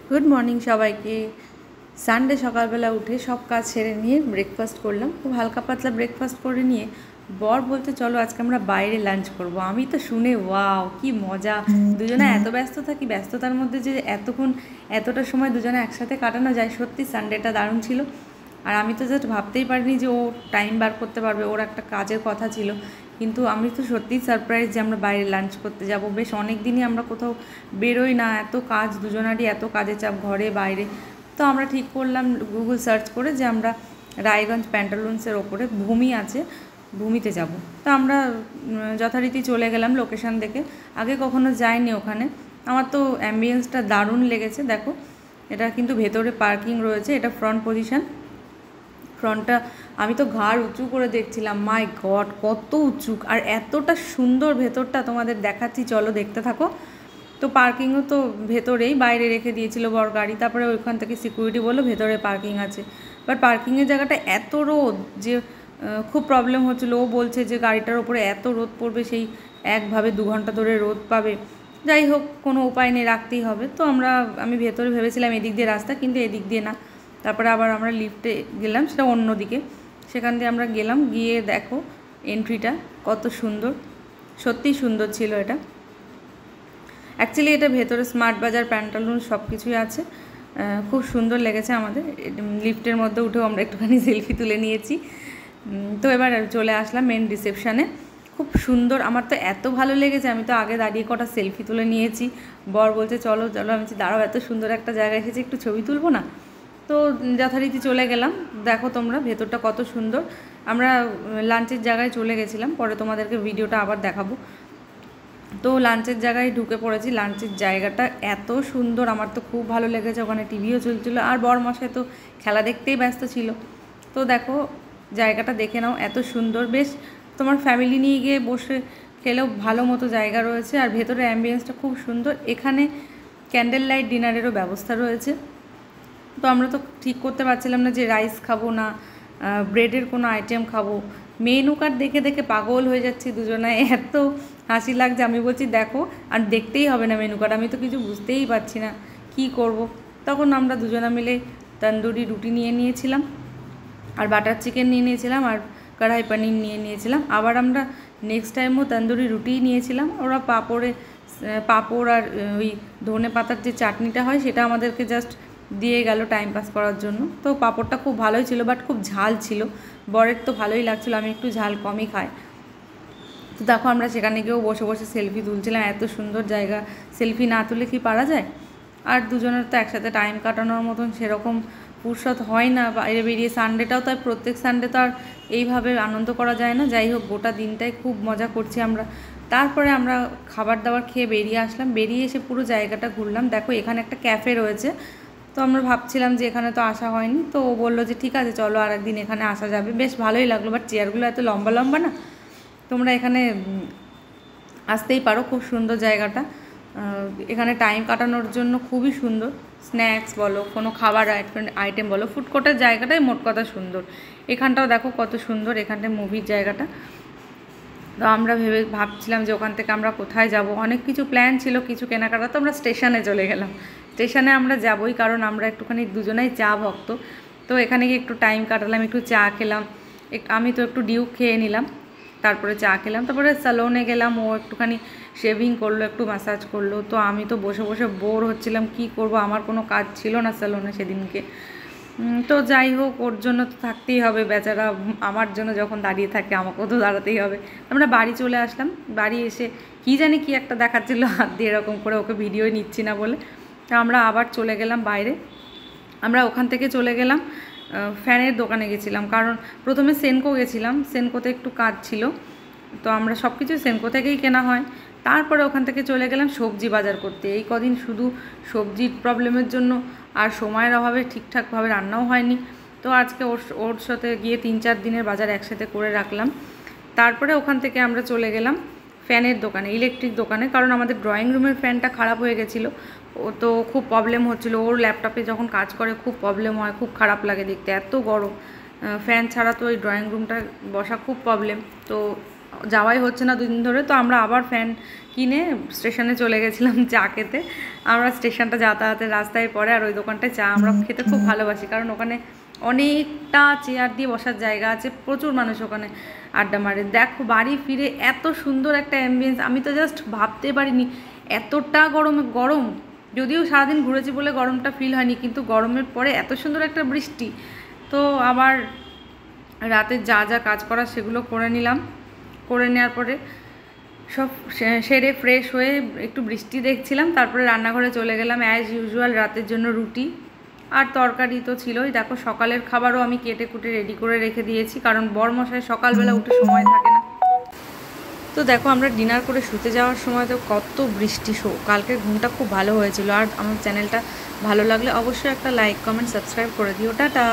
Good morning সবাইকে। Sunday সকালবেলা উঠে সব কাজ সেরে নিয়ে ব্রেকফাস্ট করলাম। খুব হালকা পাতলা ব্রেকফাস্ট করে নিয়ে বর বলতে চলো আজকে আমরা বাইরে লাঞ্চ করব। আমি তো শুনে ওয়াও কি মজা। দুজনে এত ব্যস্ত থাকি, ব্যস্ততার মধ্যে যে এতটা সময় দুজনে একসাথে কাটানো যায়, সত্যি সানডেটা দারুণ ছিল। আর আমি তো জাস্ট ভাবতেই পারিনি যে ও টাইম বার করতে পারবে, ওর একটা কাজের কথা ছিল। কিন্তু আমি তো সত্যিই সারপ্রাইজ যে আমরা বাইরে লাঞ্চ করতে যাব। বেশ অনেক দিনই আমরা কোথাও বেরোই না, এত কাজ, দুজনারই এত কাজের চাপ ঘরে বাইরে। তো আমরা ঠিক করলাম গুগল সার্চ করে যে আমরা রায়গঞ্জ প্যান্টালুন্সের ওপরে ভূমি আছে, ভূমিতে যাব। তো আমরা যথারীতি চলে গেলাম লোকেশান দেখে। আগে কখনো যাইনি ওখানে। আমার তো অ্যাম্বিয়েন্সটা দারুণ লেগেছে। দেখো, এটা কিন্তু ভেতরে পার্কিং রয়েছে, এটা ফ্রন্ট পজিশন। ফ্রন্টটা আমি তো ঘাড় উঁচু করে দেখছিলাম, মাই গড কত উঁচু আর এতটা সুন্দর ভেতরটা। তোমাদের দেখাচ্ছি, চলো দেখতে থাকো। তো পার্কিংও তো ভেতরেই, বাইরে রেখে দিয়েছিল বর গাড়ি। তারপরে ওইখান থেকে সিকিউরিটি বললো ভেতরে পার্কিং আছে। বাট পার্কিংয়ের জায়গাটা এত রোদ যে খুব প্রবলেম হচ্ছিলো। ও বলছে যে গাড়িটার ওপরে এত রোদ পড়বে, সেই একভাবে 2 ঘন্টা ধরে রোদ পাবে। যাই হোক, কোনো উপায় নেই, রাখতেই হবে। তো আমি ভেতরে ভেবেছিলাম এদিক দিয়ে রাস্তা, কিন্তু এদিক দিয়ে না। তারপরে আবার আমরা লিফটে গেলাম, সেটা অন্যদিকে। সেখান দিয়ে আমরা গেলাম, গিয়ে দেখো এন্ট্রিটা কত সুন্দর, সত্যিই সুন্দর ছিল এটা। অ্যাকচুয়ালি এটা ভেতরে স্মার্ট বাজার, প্যান্টালুন সব কিছুই আছে। খুব সুন্দর লেগেছে আমাদের। লিফটের মধ্যে উঠেও আমরা একটুখানি সেলফি তুলে নিয়েছি। তো এবার চলে আসলাম মেন রিসেপশানে। খুব সুন্দর, আমার তো এত ভালো লেগেছে। আমি তো আগে দাঁড়িয়ে কটা সেলফি তুলে নিয়েছি। বর বলছে চলো চলো, আমি দাঁড়াও, এত সুন্দর একটা জায়গা এসেছে, একটু ছবি তুলবো না? তো যথারীতি চলে গেলাম। দেখো তোমরা ভেতরটা কত সুন্দর। আমরা লাঞ্চের জায়গায় চলে গেছিলাম, পরে তোমাদেরকে ভিডিওটা আবার দেখাবো। তো লাঞ্চের জায়গায় ঢুকে পড়েছি। লাঞ্চের জায়গাটা এত সুন্দর, আমার তো খুব ভালো লেগেছে। ওখানে টিভিও চলছিলো, আর বরমশাই তো খেলা দেখতেই ব্যস্ত ছিল। তো দেখো জায়গাটা দেখে নাও, এত সুন্দর। বেশ তোমার ফ্যামিলি নিয়ে গিয়ে বসে খেলেও ভালো মতো জায়গা রয়েছে। আর ভেতরের অ্যাম্বিয়েন্সটা খুব সুন্দর। এখানে ক্যান্ডেল লাইট ডিনারেরও ব্যবস্থা রয়েছে। তো আমরা তো ঠিক করতে পারছিলাম না যে রাইস খাবো না ব্রেডের কোনো আইটেম খাবো। মেনু কার্ড দেখে দেখে পাগল হয়ে যাচ্ছি দুজনে, এত হাসি লাগছে। আমি বলছি দেখো, আর দেখতেই হবে না মেনু কার্ড, আমি তো কিছু বুঝতেই পারছি না কি করব। তখন আমরা দুজনা মিলে তন্দুরি রুটি নিয়ে নিয়েছিলাম, আর বাটার চিকেন নিয়ে নিয়েছিলাম, আর কড়াই পনির নিয়ে নিয়েছিলাম। আবার আমরা নেক্সট টাইমও তন্দুরি রুটিই নিয়েছিলাম। ওরা পাঁপড় আর ওই ধনে পাতার যে চাটনিটা হয় সেটা আমাদেরকে জাস্ট দিয়ে গেল টাইম পাস করার জন্য। তো পাঁপড়টা খুব ভালোই ছিল, বাট খুব ঝাল ছিল। বরের তো ভালোই লাগছিলো, আমি একটু ঝাল কমই খাই। তো দেখো আমরা সেখানে গিয়েও বসে বসে সেলফি তুলছিলাম। এত সুন্দর জায়গা, সেলফি না তুলে কি পারা যায়? আর দুজনের তো একসাথে টাইম কাটানোর মতন সেরকম ফুরসত হয় না বাইরে বেরিয়ে। সানডেটাও তাই, প্রত্যেক সানডে তো আর এইভাবে আনন্দ করা যায় না। যাই হোক, গোটা দিনটাই খুব মজা করছি আমরা। তারপরে আমরা খাবার দাবার খেয়ে বেরিয়ে আসলাম। বেরিয়ে এসে পুরো জায়গাটা ঘুরলাম। দেখো এখানে একটা ক্যাফে রয়েছে। তো আমরা ভাবছিলাম যে এখানে তো আসা হয়নি, তো ও বললো যে ঠিক আছে চলো আর একদিন এখানে আসা যাবে। বেশ ভালোই লাগলো, বাট চেয়ারগুলো এত লম্বা লম্বা না। তোমরা এখানে আসতেই পারো, খুব সুন্দর জায়গাটা। এখানে টাইম কাটানোর জন্য খুবই সুন্দর। স্ন্যাক্স বলো, কোনো খাবার আইটেম বলো, ফুড কোর্টের জায়গাটাই মোট কথা সুন্দর। এখানটাও দেখো কত সুন্দর, এখানটায় মুভির জায়গাটা। তো আমরা ভাবছিলাম যে ওখান থেকে আমরা কোথায় যাব। অনেক কিছু প্ল্যান ছিল, কিছু কেনাকাটা। তো আমরা স্টেশনে চলে গেলাম। স্টেশনে আমরা যাবই, কারণ আমরা একটুখানি দুজনেই চা ভক্ত। তো এখানে গিয়ে একটু টাইম কাটালাম, একটু চা খেলাম। আমি তো একটু ডিউক খেয়ে নিলাম, তারপরে চা খেলাম। তারপরে স্যালনে গেলাম, ও একটুখানি শেভিং করলো, একটু ম্যাসাজ করলো। তো আমি তো বসে বসে বোর হচ্ছিলাম, কি করব, আমার কোনো কাজ ছিল না স্যালনে সেদিনকে। তো যাই হোক, ওর জন্য তো থাকতেই হবে বেচারা, আমার জন্য যখন দাঁড়িয়ে থাকে আমাকেও তো দাঁড়াতেই হবে। আমরা বাড়ি চলে আসলাম। বাড়ি এসে কি জানি কি একটা দেখাচ্ছিলো হাত দিয়ে এরকম করে, ওকে ভিডিও নিচ্ছি না বলে। তো আমরা আবার চলে গেলাম বাইরে। আমরা ওখান থেকে চলে গেলাম ফ্যানের দোকানে গেছিলাম, কারণ প্রথমে সেনকো গেছিলাম, সেনকোতে একটু কাজ ছিল। তো আমরা সব কিছু সেনকো থেকেই কেনা হয়। তারপরে ওখান থেকে চলে গেলাম সবজি বাজার করতে। এই কদিন শুধু সবজির প্রবলেমের জন্য আর সময়ের অভাবে ঠিকঠাকভাবে রান্নাও হয়নি। তো আজকে ওর সাথে গিয়ে 3-4 দিনের বাজার একসাথে করে রাখলাম। তারপরে ওখান থেকে আমরা চলে গেলাম ফ্যানের দোকানে, ইলেকট্রিক দোকানে, কারণ আমাদের ড্রয়িং রুমের ফ্যানটা খারাপ হয়ে গেছিলো। ও তো খুব প্রবলেম হচ্ছিলো, ওর ল্যাপটপে যখন কাজ করে খুব প্রবলেম হয়, খুব খারাপ লাগে দেখতে, এত গরম। ফ্যান ছাড়া তো ওই ড্রয়িং রুমটা বসা খুব প্রবলেম। তো যাওয়াই হচ্ছে না 2 দিন ধরে। তো আমরা আবার ফ্যান কিনে স্টেশনে চলে গেছিলাম চা খেতে। আমরা স্টেশনটা যাতায়াতের রাস্তায় পড়ে, আর ওই দোকানটায় চা আমরা খেতে খুব ভালোবাসি, কারণ ওখানে অনেকটা চেয়ার দিয়ে বসার জায়গা আছে, প্রচুর মানুষ ওখানে আড্ডা মারে। দেখো বাড়ি ফিরে এত সুন্দর একটা অ্যাম্বিয়েন্স, আমি তো জাস্ট ভাবতে পারিনি এতটা গরম। যদিও সারাদিন ঘুরেছি বলে গরমটা ফিল হয়নি, কিন্তু গরমের পরে এত সুন্দর একটা বৃষ্টি। তো আবার রাতে যা যা কাজ করা সেগুলো করে নিলাম, করে নেওয়ার পরে সব সেরে ফ্রেশ হয়ে একটু বৃষ্টি দেখছিলাম, তারপরে রান্নাঘরে চলে গেলাম। অ্যাজ ইউজুয়াল রাতের জন্য রুটি আর তরকারি তো ছিলই। দেখো সকালের খাবারও আমি কেটে কুটে রেডি করে রেখে দিয়েছি, কারণ বরমশাই সকালবেলা উঠে সময় থাকে না। তো দেখো আমরা ডিনার করে শুতে যাওয়ার সময় তো কত বৃষ্টি, কালকের ঘুমটা খুব ভালো হয়েছিল। আর আমার চ্যানেলটা ভালো লাগলে অবশ্যই একটা লাইক কমেন্ট সাবস্ক্রাইব করে দিও। টাটা।